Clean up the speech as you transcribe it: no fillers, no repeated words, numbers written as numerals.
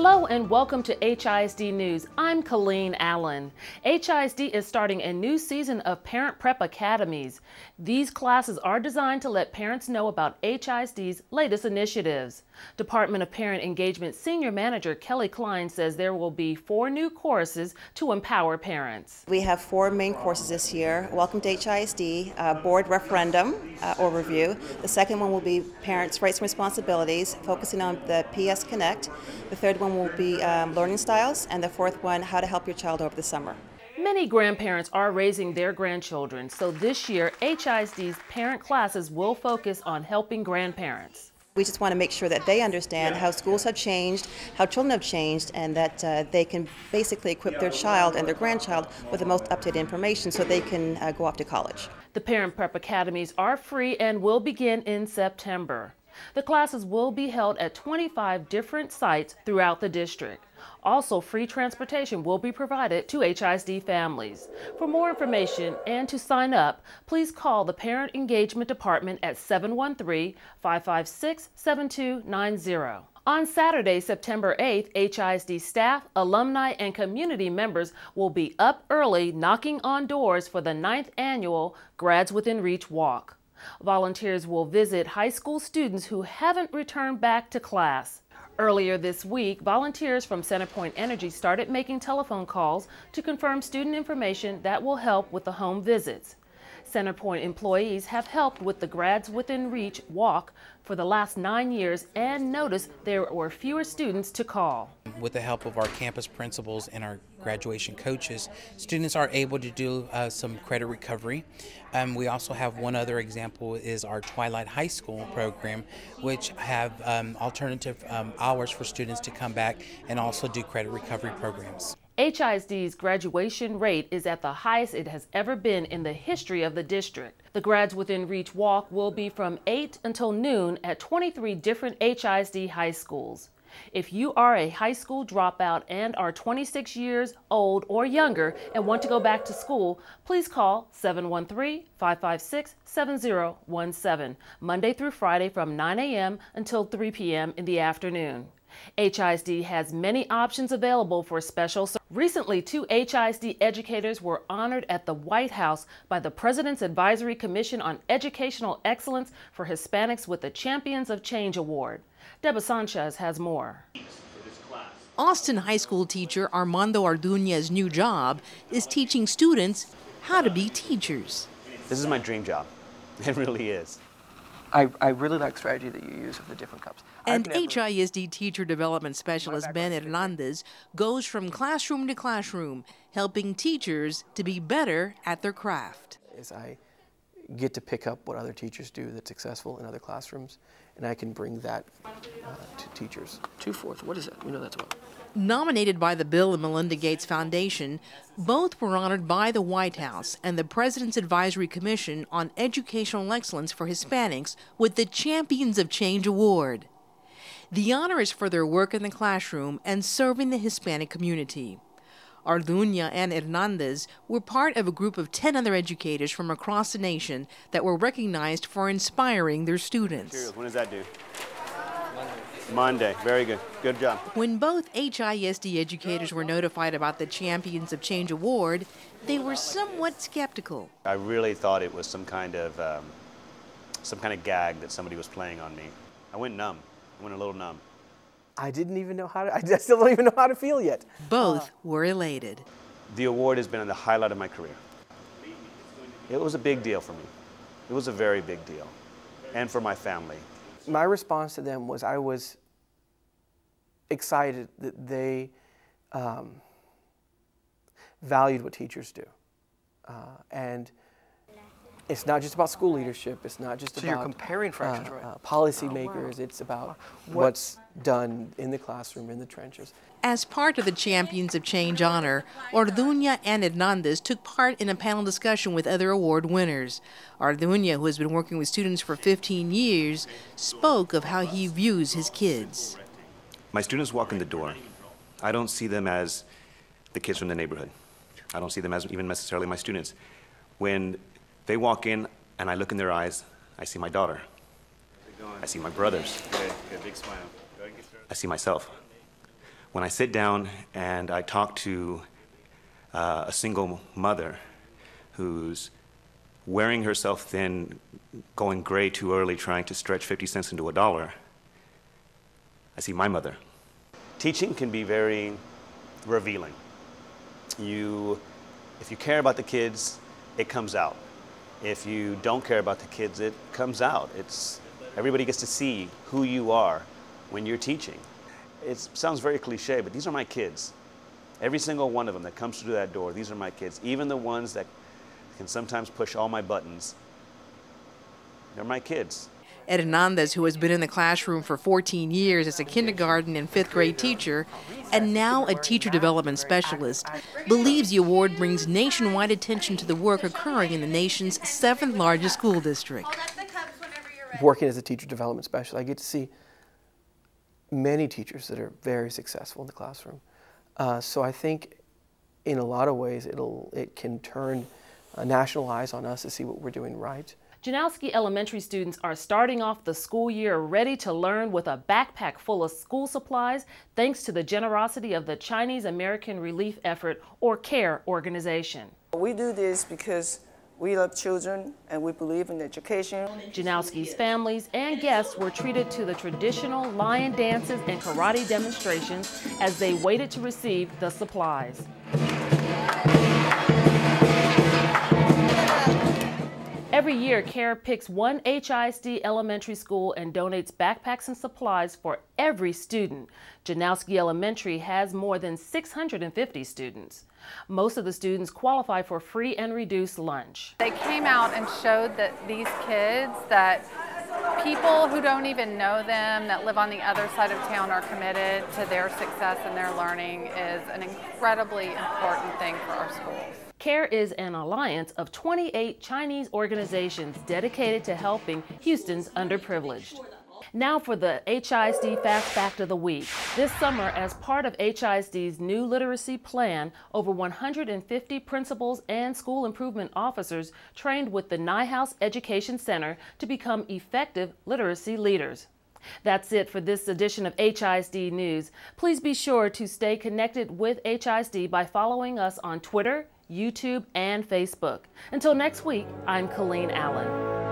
Hello and welcome to HISD News. I'm Colleen Allen. HISD is starting a new season of Parent Prep Academies. These classes are designed to let parents know about HISD's latest initiatives. Department of Parent Engagement Senior Manager Kelly Klein says there will be 4 new courses to empower parents. We have 4 main courses this year. Welcome to HISD, Board Referendum Overview. The second one will be Parents' Rights and Responsibilities, focusing on the PS Connect. The third one will be Learning Styles, and the fourth one, How to Help Your Child Over the Summer. Many grandparents are raising their grandchildren, so this year HISD's parent classes will focus on helping grandparents. We just want to make sure that they understand how schools have changed, how children have changed, and that they can basically equip their child and their grandchild with the most up-to-date information so they can go off to college. The Parent Prep Academies are free and will begin in September. The classes will be held at 25 different sites throughout the district. Also, free transportation will be provided to HISD families. For more information and to sign up, please call the Parent Engagement Department at 713-556-7290. On Saturday, September 8th, HISD staff, alumni, and community members will be up early knocking on doors for the 9th annual Grads Within Reach Walk. Volunteers will visit high school students who haven't returned back to class. Earlier this week, volunteers from CenterPoint Energy started making telephone calls to confirm student information that will help with the home visits. CenterPoint employees have helped with the Grads Within Reach Walk for the last 9 years and noticed there were fewer students to call. With the help of our campus principals and our graduation coaches, students are able to do some credit recovery. We also have one other example is our Twilight High School program, which have alternative hours for students to come back and also do credit recovery programs. HISD's graduation rate is at the highest it has ever been in the history of the district. The Grads Within Reach Walk will be from 8 until noon at 23 different HISD high schools. If you are a high school dropout and are 26 years old or younger and want to go back to school, please call 713-556-7017, Monday through Friday from 9 a.m. until 3 p.m. in the afternoon. HISD has many options available for special service. Recently, 2 HISD educators were honored at the White House by the President's Advisory Commission on Educational Excellence for Hispanics with the Champions of Change Award. Deba Sanchez has more. Austin High School teacher Armando Arduña's new job is teaching students how to be teachers. This is my dream job. It really is. I really like the strategy that you use of the different cups. And HISD teacher development specialist Ben Hernandez goes from classroom to classroom, helping teachers to be better at their craft. As I get to pick up what other teachers do that's successful in other classrooms, and I can bring that to teachers. 2/4, what is that? We know that's about. Nominated by the Bill and Melinda Gates Foundation, both were honored by the White House and the President's Advisory Commission on Educational Excellence for Hispanics with the Champions of Change Award. The honor is for their work in the classroom and serving the Hispanic community. Arduña and Hernandez were part of a group of 10 other educators from across the nation that were recognized for inspiring their students. When does that do? Monday. Very good. Good job. When both HISD educators were notified about the Champions of Change Award, they were somewhat skeptical. I really thought it was some kind of gag that somebody was playing on me. I went numb. I went a little numb. I didn't even know how to, I still don't even know how to feel yet. Both were elated. The award has been the highlight of my career. It was a big deal for me. It was a very big deal. And for my family. My response to them was I was excited that they valued what teachers do. And it's not just about school leadership. It's not just about you're comparing fractions, right? Policy makers. It's about what's done in the classroom, in the trenches. As part of the Champions of Change honor, Arduña and Hernandez took part in a panel discussion with other award winners. Arduña, who has been working with students for 15 years, spoke of how he views his kids. My students walk in the door. I don't see them as the kids from the neighborhood. I don't see them as even necessarily my students. When they walk in and I look in their eyes, I see my daughter. I see my brothers. Good, big smile. I see myself. when I sit down and I talk to a single mother who's wearing herself thin, going gray too early, trying to stretch 50 cents into $1, I see my mother. Teaching can be very revealing. If you care about the kids, it comes out. If you don't care about the kids, it comes out. Everybody gets to see who you are when you're teaching. It sounds very cliche, but these are my kids. Every single one of them that comes through that door, these are my kids. Even the ones that can sometimes push all my buttons, they're my kids. Ed Hernandez, who has been in the classroom for 14 years as a kindergarten and 5th grade teacher, and now a teacher development specialist, believes the award brings nationwide attention to the work occurring in the nation's 7th largest school district. Working as a teacher development specialist, I get to see many teachers that are very successful in the classroom. So I think in a lot of ways it can turn national eyes on us to see what we're doing right. Janowski Elementary students are starting off the school year ready to learn with a backpack full of school supplies thanks to the generosity of the Chinese American Relief Effort, or CARE organization. We do this because we love children and we believe in education. Janowski's families and guests were treated to the traditional lion dances and karate demonstrations as they waited to receive the supplies. Every year, CARE picks one HISD elementary school and donates backpacks and supplies for every student. Janowski Elementary has more than 650 students. Most of the students qualify for free and reduced lunch. They came out and showed that these kids, that people who don't even know them, that live on the other side of town, are committed to their success and their learning is an incredibly important thing for our schools. CARE is an alliance of 28 Chinese organizations dedicated to helping Houston's underprivileged. Now for the HISD Fast Fact of the Week. This summer, as part of HISD's new literacy plan, over 150 principals and school improvement officers trained with the Nyhouse Education Center to become effective literacy leaders. That's it for this edition of HISD News. Please be sure to stay connected with HISD by following us on Twitter, YouTube, and Facebook. Until next week, I'm Colleen Allen.